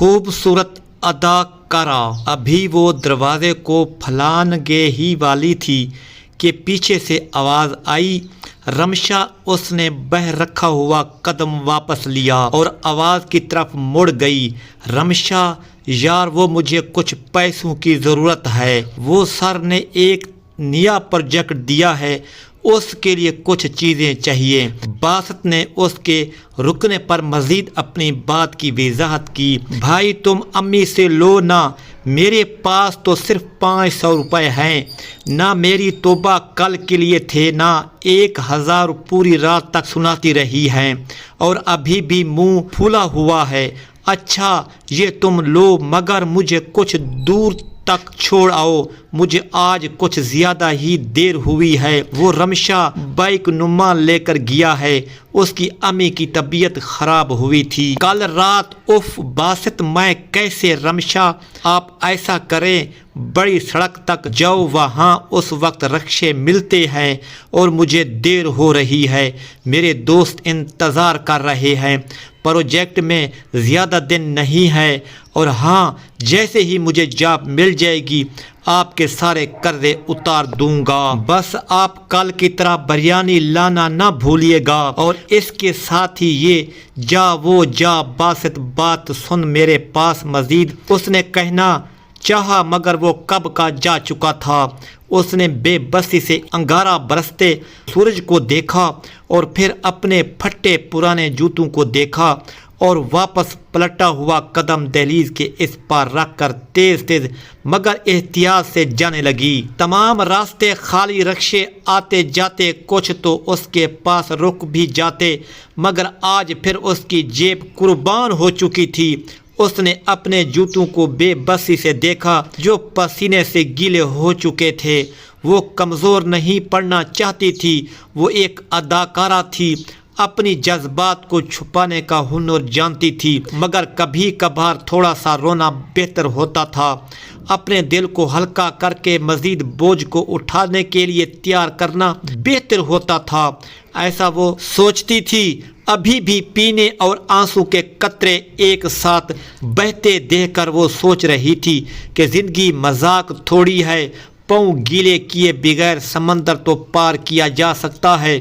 خوبصورت اداکارہ ابھی وہ دروازے کو پھیلانے ہی والی تھی کہ پیچھے سے آواز آئی، رمشا۔ اس نے بہ رکھا ہوا قدم واپس لیا اور آواز کی طرف مڑ گئی۔ رمشا، یار وہ مجھے کچھ پیسوں کی ضرورت ہے۔ وہ سر نے ایک نیا پروجیکٹ دیا ہے، اس کے لیے کچھ چیزیں چاہیے۔ باسط نے اس کے رکنے پر مزید اپنی بات کی وضاحت کی۔ بھائی تم امی سے لو نا، میرے پاس تو صرف 500 روپے ہیں۔ نہ میری توبہ کل کے لیے تھے، نہ 1000 پوری رات تک سناتی رہی ہیں اور ابھی بھی منہ پھولا ہوا ہے۔ اچھا یہ تم لو، مگر مجھے کچھ دور تک چھوڑ آؤ، مجھے آج کچھ زیادہ ہی دیر ہوئی ہے۔ وہ رمشا بائک نما لے کر گیا ہے، اس کی امی کی طبیعت خراب ہوئی تھی کل رات۔ اف باسط میں کیسے؟ رمشا آپ ایسا کریں، بڑی سڑک تک جاؤ، وہاں اس وقت رکشے ملتے ہیں اور مجھے دیر ہو رہی ہے، میرے دوست انتظار کر رہے ہیں۔ پروجیکٹ میں زیادہ دن نہیں ہے، اور ہاں جیسے ہی مجھے جاب مل جائے گی آپ کے سارے قرضے اتار دوں گا۔ بس آپ کل کی طرح بریانی لانا نہ بھولیے گا، اور اس کے ساتھ ہی یہ جا باسط بات سن میرے پاس مزید۔ اس نے کہنا چاہا مگر وہ کب کا جا چکا تھا۔ اس نے بے بسی سے انگارہ برستے سورج کو دیکھا اور پھر اپنے پھٹے پرانے جوتوں کو دیکھا اور واپس پلٹا ہوا قدم دہلیز کے اس پار رکھ کر تیز تیز مگر احتیاط سے جانے لگی۔ تمام راستے خالی، رکشے آتے جاتے، کچھ تو اس کے پاس رک بھی جاتے، مگر آج پھر اس کی جیب قربان ہو چکی تھی۔ اس نے اپنے جوتوں کو بے بسی سے دیکھا جو پسینے سے گیلے ہو چکے تھے۔ وہ کمزور نہیں پڑنا چاہتی تھی، وہ ایک اداکارہ تھی، اپنی جذبات کو چھپانے کا ہنر جانتی تھی، مگر کبھی کبھار تھوڑا سا رونا بہتر ہوتا تھا۔ اپنے دل کو ہلکا کر کے مزید بوجھ کو اٹھانے کے لیے تیار کرنا بہتر ہوتا تھا، ایسا وہ سوچتی تھی۔ ابھی بھی پینے اور آنسو کے قطرے ایک ساتھ بہتے دیکھ کر وہ سوچ رہی تھی کہ زندگی مذاق تھوڑی ہے، پاؤں گیلے کیے بغیر سمندر تو پار کیا جا سکتا ہے،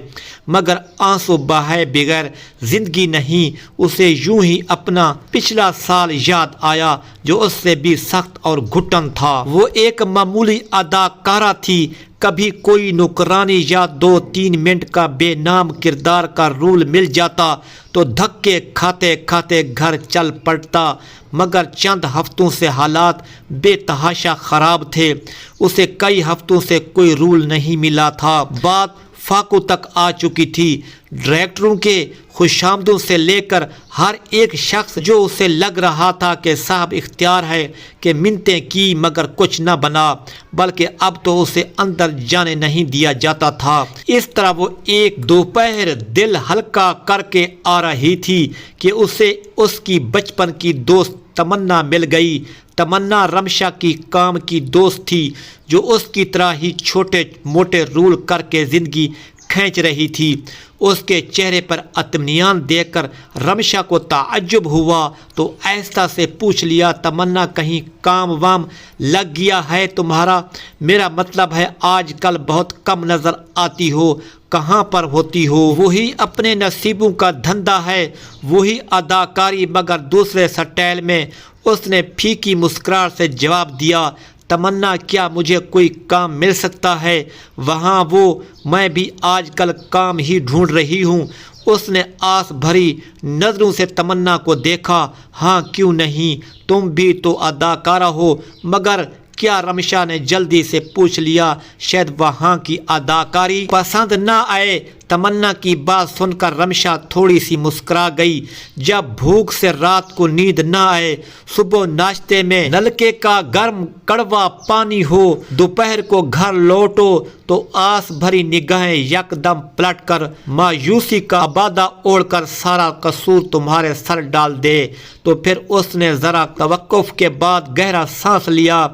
مگر آنسو بہائے بغیر زندگی نہیں۔ اسے یوں ہی اپنا پچھلا سال یاد آیا جو اس سے بھی سخت اور گھٹن تھا۔ وہ ایک معمولی اداکارہ تھی، کبھی کوئی نوکرانی یا 2-3 منٹ کا بے نام کردار کا رول مل جاتا تو دھکے کھاتے کھاتے گھر چل پڑتا، مگر چند ہفتوں سے حالات بے تحاشا خراب تھے۔ اسے کئی ہفتوں سے کوئی رول نہیں ملا تھا، بات فاقوں تک آ چکی تھی۔ ڈائریکٹروں کے خوشامدوں سے لے کر ہر ایک شخص جو اسے لگ رہا تھا کہ صاحب اختیار ہے کہ منتیں کی مگر کچھ نہ بنا، بلکہ اب تو اسے اندر جانے نہیں دیا جاتا تھا۔ اس طرح وہ ایک دوپہر دل ہلکا کر کے آ رہی تھی کہ اسے اس کی بچپن کی دوست تمنا مل گئی۔ تمنا رمشا کی کام کی دوست تھی جو اس کی طرح ہی چھوٹے موٹے رول کر کے زندگی کھینچ رہی تھی۔ اس کے چہرے پر اطمینان دیکھ کر رمشا کو تعجب ہوا تو آہستہ سے پوچھ لیا، تمنا کہیں کام وام لگ گیا ہے تمہارا؟ میرا مطلب ہے آج کل بہت کم نظر آتی ہو، کہاں پر ہوتی ہو؟ وہی اپنے نصیبوں کا دھندا ہے، وہی اداکاری مگر دوسرے سٹائل میں۔ اس نے پھیکی مسکراہٹ سے جواب دیا، تمنا کیا مجھے کوئی کام مل سکتا ہے وہاں؟ وہ میں بھی آج کل کام ہی ڈھونڈ رہی ہوں۔ اس نے آس بھری نظروں سے تمنا کو دیکھا۔ ہاں کیوں نہیں، تم بھی تو اداکارہ ہو، مگر کیا؟ رمشا نے جلدی سے پوچھ لیا، شاید وہاں کی اداکاری پسند نہ آئے۔ تمنا کی بات سن کر رمشا تھوڑی سی مسکرا گئی۔ جب بھوک سے رات کو نیند نہ آئے، صبح ناشتے میں نلکے کا گرم کڑوا پانی ہو، دوپہر کو گھر لوٹو تو آس بھری نگاہیں یکدم پلٹ کر مایوسی کا ابادہ اوڑھ کر سارا قصور تمہارے سر ڈال دے، تو پھر اس نے ذرا توقف کے بعد گہرا سانس لیا۔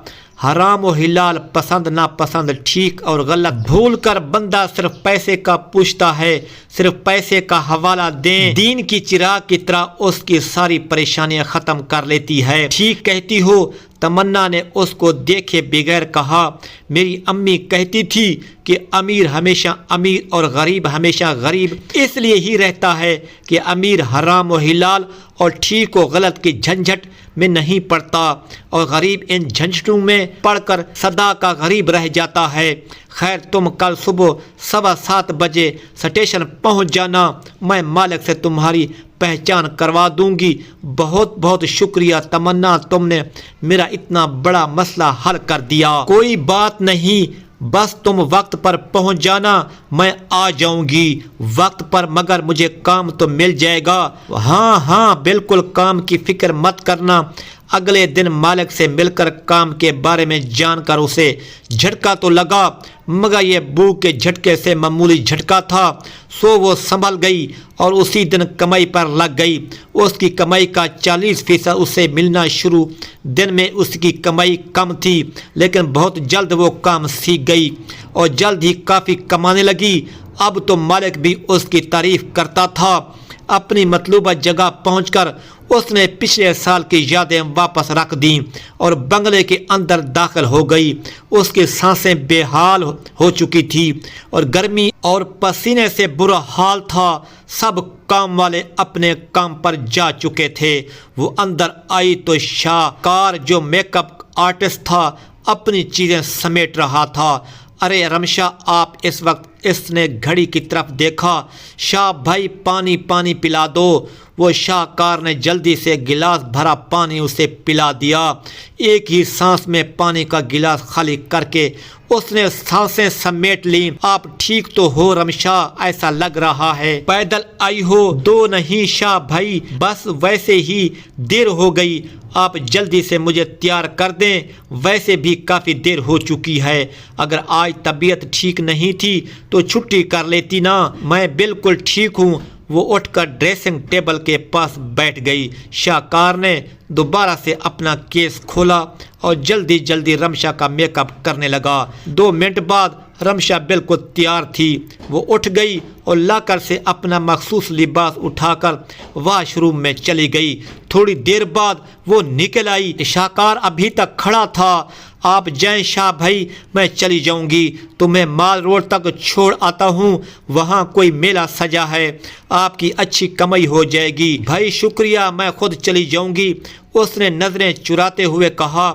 حرام و حلال، پسند ناپسند، ٹھیک اور غلط بھول کر بندہ صرف پیسے کا پوچھتا ہوتا ہے، صرف پیسے کا حوالہ دیں دین کی چراغ کی طرح اس کی ساری پریشانیاں ختم کر لیتی ہے۔ ٹھیک کہتی ہو، تمنا نے اس کو دیکھے بغیر کہا۔ میری امی کہتی تھی کہ امیر ہمیشہ امیر اور غریب ہمیشہ غریب اس لیے ہی رہتا ہے کہ امیر حرام و حلال اور ٹھیک و غلط کی جھنجھٹ میں نہیں پڑتا اور غریب ان جھنجھٹوں میں پڑھ کر سدا کا غریب رہ جاتا ہے۔ خیر، تم کل صبح 7:15 بجے اسٹیشن پہنچ جانا، میں مالک سے تمہاری پہچان کروا دوں گی۔ بہت بہت شکریہ تمنا، تم نے میرا اتنا بڑا مسئلہ حل کر دیا۔ کوئی بات نہیں، بس تم وقت پر پہنچ جانا، میں آ جاؤں گی وقت پر، مگر مجھے کام تو مل جائے گا۔ ہاں ہاں بالکل، کام کی فکر مت کرنا۔ اگلے دن مالک سے مل کر کام کے بارے میں جان کر اسے جھٹکا تو لگا، مگر یہ بھوک کے جھٹکے سے معمولی جھٹکا تھا، سو وہ سنبھل گئی اور اسی دن کمائی پر لگ گئی۔ اس کی کمائی کا 40% اسے ملنا شروع۔ دن میں اس کی کمائی کم تھی، لیکن بہت جلد وہ کام سیکھ گئی اور جلد ہی کافی کمانے لگی۔ اب تو مالک بھی اس کی تعریف کرتا تھا۔ اپنی مطلوبہ جگہ پہنچ کر اس نے پچھلے سال کی یادیں واپس رکھ دیں اور بنگلے کے اندر داخل ہو گئی۔ اس کی سانسیں بے حال ہو چکی تھی اور گرمی اور پسینے سے برا حال تھا۔ سب کام والے اپنے کام پر جا چکے تھے۔ وہ اندر آئی تو شاہکار جو میک اپ آرٹسٹ تھا اپنی چیزیں سمیٹ رہا تھا۔ ارے رمشا، آپ اس وقت؟ اس نے گھڑی کی طرف دیکھا۔ شاہ بھائی، پانی پلا دو۔ وہ شاہکار نے جلدی سے گلاس بھرا پانی اسے پلا دیا۔ ایک ہی سانس میں پانی کا گلاس خالی کر کے اس نے سانسیں سمیٹ لیں۔ آپ ٹھیک تو ہو رمشا؟ ایسا لگ رہا ہے پیدل آئی ہو۔ دو نہیں شاہ بھائی، بس ویسے ہی دیر ہو گئی۔ آپ جلدی سے مجھے تیار کر دیں، ویسے بھی کافی دیر ہو چکی ہے۔ اگر آج طبیعت ٹھیک نہیں تھی تو چھٹی کر لیتی نا۔ میں بالکل ٹھیک ہوں۔ وہ اٹھ کر ڈریسنگ ٹیبل کے پاس بیٹھ گئی۔ شاہکار نے دوبارہ سے اپنا کیس کھولا اور جلدی جلدی رمشا کا میک اپ کرنے لگا۔ 2 منٹ بعد رمشا بالکل تیار تھی۔ وہ اٹھ گئی اور لاکر سے اپنا مخصوص لباس اٹھا کر واش روم میں چلی گئی۔ تھوڑی دیر بعد وہ نکل آئی۔ شاہکار ابھی تک کھڑا تھا۔ آپ جائیں شاہ بھائی، میں چلی جاؤں گی، تمہیں مال روڈ تک چھوڑ آتا ہوں، وہاں کوئی میلہ سجا ہے، آپ کی اچھی کمائی ہو جائے گی۔ بھائی شکریہ، میں خود چلی جاؤں گی، اس نے نظریں چراتے ہوئے کہا۔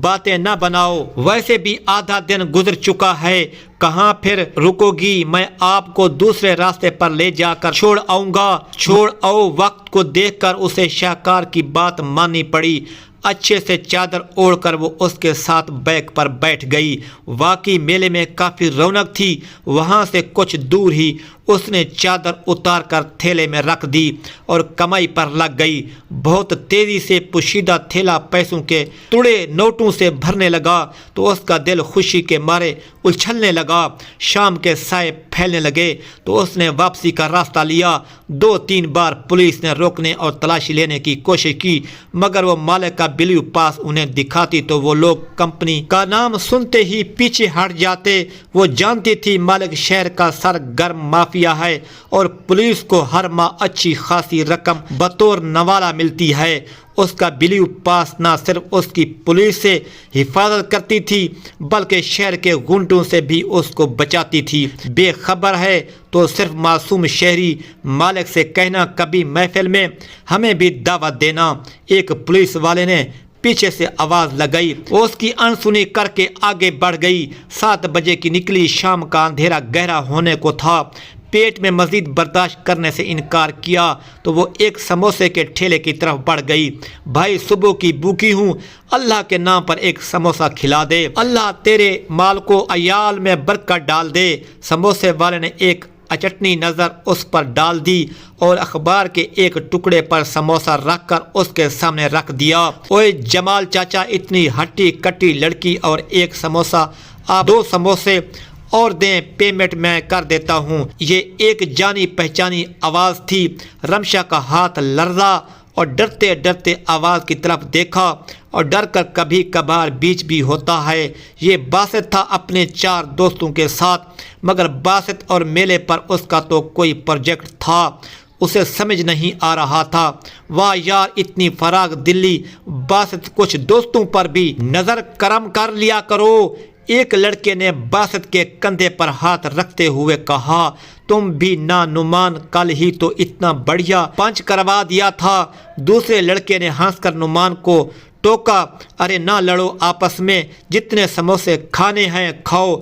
باتیں نہ بناؤ، ویسے بھی آدھا دن گزر چکا ہے، کہاں پھر رکو گی؟ میں آپ کو دوسرے راستے پر لے جا کر چھوڑ آؤں گا۔ چھوڑ آؤ۔ وقت کو دیکھ کر اسے شاہکار کی بات ماننی پڑی۔ اچھے سے چادر اوڑھ کر وہ اس کے ساتھ بیک پر بیٹھ گئی۔ واقعی میلے میں کافی رونق تھی۔ وہاں سے کچھ دور ہی اس نے چادر اتار کر تھیلے میں رکھ دی اور کمائی پر لگ گئی۔ بہت تیزی سے پوشیدہ تھیلا پیسوں کے توڑے نوٹوں سے بھرنے لگا تو اس کا دل خوشی کے مارے اچھلنے لگا۔ شام کے سائے پھیلنے لگے تو اس نے واپسی کا راستہ لیا۔ 2-3 بار پولیس نے روکنے اور تلاشی لینے کی کوشش کی، مگر وہ مالک کا بلیو پاس انہیں دکھاتی تو وہ لوگ کمپنی کا نام سنتے ہی پیچھے ہٹ جاتے۔ وہ جانتی تھی مالک شہر کا سرگرم مافیا ہے اور پولیس کو ہر ماہ اچھی خاصی رقم بطور نوالا ملتی ہے۔ اس کا بلیو پاس نہ صرف اس کی پولیس سے حفاظت کرتی تھی بلکہ شہر کے گنڈوں سے بھی اس کو بچاتی تھی۔ بے خبر ہے تو صرف معصوم شہری، مالک سے کہنا کبھی محفل میں ہمیں بھی دعوت دینا۔ ایک پولیس والے نے پیچھے سے آواز لگائی۔ اس کی انسنی کر کے آگے بڑھ گئی۔ 7 بجے کی نکلی، شام کا اندھیرا گہرا ہونے کو تھا۔ پیٹ میں مزید برداشت کرنے سے انکار کیا تو وہ ایک سموسے کے ٹھیلے کی طرف بڑھ گئی۔ بھائی صبح کی بھوکی ہوں، اللہ کے نام پر ایک سموسہ کھلا دے، اللہ تیرے مال کو عیال میں برکت ڈال دے۔ سموسے والے نے ایک اچٹنی نظر اس پر ڈال دی اور اخبار کے ایک ٹکڑے پر سموسہ رکھ کر اس کے سامنے رکھ دیا۔ اوے جمال چاچا، اتنی ہٹی کٹی لڑکی اور ایک سموسہ، آپ 2 سموسے اور دیں، پیمنٹ میں کر دیتا ہوں۔ یہ ایک جانی پہچانی آواز تھی۔ رمشا کا ہاتھ لرزا اور ڈرتے ڈرتے آواز کی طرف دیکھا اور ڈر کر کبھی کبھار بیچ بھی ہوتا ہے۔ یہ باسط تھا اپنے 4 دوستوں کے ساتھ، مگر باسط اور میلے پر اس کا تو کوئی پروجیکٹ تھا، اسے سمجھ نہیں آ رہا تھا۔ واہ یار، اتنی فراغ دلی باسط، کچھ دوستوں پر بھی نظر کرم کر لیا کرو۔ ایک لڑکے نے باسط کے کندھے پر ہاتھ رکھتے ہوئے کہا، تم بھی نانمان، کل ہی تو اتنا بڑھیا پنچ کروا دیا تھا۔ دوسرے لڑکے نے ہنس کر نعمان کو ٹوکا، ارے نہ لڑو آپس میں، جتنے سموسے کھانے ہیں کھاؤ۔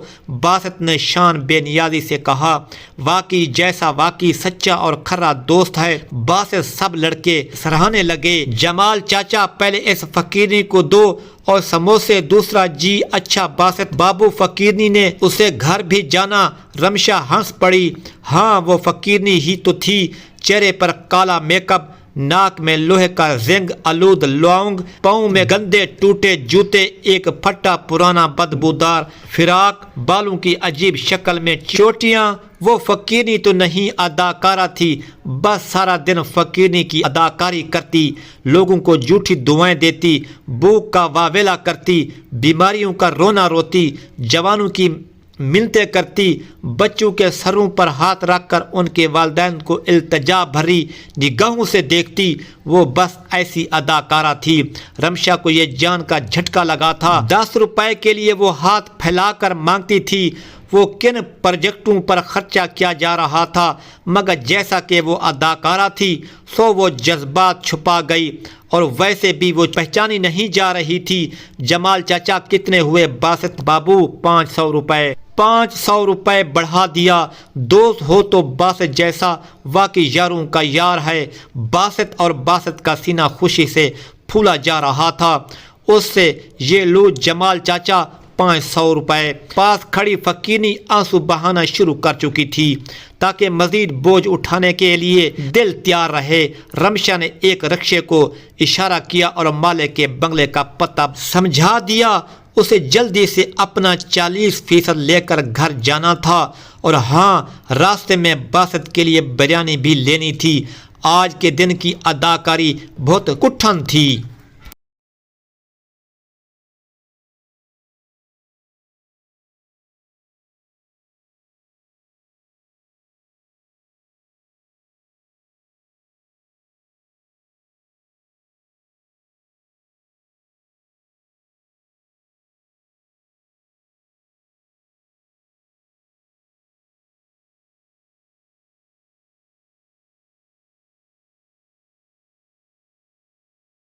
باسط نے شان بے نیازی سے کہا، واقعی جیسا واقعی سچا اور کھرا دوست ہے۔ باسط سب لڑکے سراہنے لگے۔ جمال چاچا، پہلے اس فقیرنی کو دو اور سموسے۔ دوسرا، جی اچھا باسط بابو، فقیرنی نے اسے گھر بھی جانا۔ رمشا ہنس پڑی، ہاں وہ فقیرنی ہی تو تھی، چہرے پر کالا میک اپ، ناک میں لوہے کا زنگ آلود لونگ، پاؤں میں گندے ٹوٹے جوتے، ایک پھٹا پرانا بدبودار فراق، بالوں کی عجیب شکل میں چوٹیاں۔ وہ فقیرنی تو نہیں، اداکارہ تھی، بس سارا دن فقیرنی کی اداکاری کرتی، لوگوں کو جھوٹی دعائیں دیتی، بھوک کا واویلا کرتی، بیماریوں کا رونا روتی، جوانوں کی منتیں کرتی، بچوں کے سروں پر ہاتھ رکھ کر ان کے والدین کو التجا بھری نگاہوں سے دیکھتی۔ وہ بس ایسی اداکارہ تھی۔ رمشا کو یہ جان کا جھٹکا لگا تھا، 10 روپے کے لیے وہ ہاتھ پھیلا کر مانگتی تھی۔ وہ کن پروجیکٹوں پر خرچہ کیا جا رہا تھا، مگر جیسا کہ وہ اداکارہ تھی سو وہ جذبات چھپا گئی، اور ویسے بھی وہ پہچانی نہیں جا رہی تھی۔ جمال چاچا، کتنے ہوئے باسط بابو؟ 500 روپے۔ 500 روپے بڑھا دیا۔ دوست ہو تو باسط جیسا واقعی یاروں کا یار ہے۔ باسط اور باسط کا سینہ خوشی سے پھولا جا رہا تھا۔ اس سے یہ لو جمال چاچا 500 روپے۔ پاس کھڑی فقیرنی آنسو بہانا شروع کر چکی تھی تاکہ مزید بوجھ اٹھانے کے لیے دل تیار رہے۔ رمشا نے ایک رکشے کو اشارہ کیا اور مالک کے بنگلے کا پتہ سمجھا دیا۔ اسے جلدی سے اپنا 40% لے کر گھر جانا تھا، اور ہاں، راستے میں باسط کے لیے بریانی بھی لینی تھی۔ آج کے دن کی اداکاری بہت کٹھن تھی۔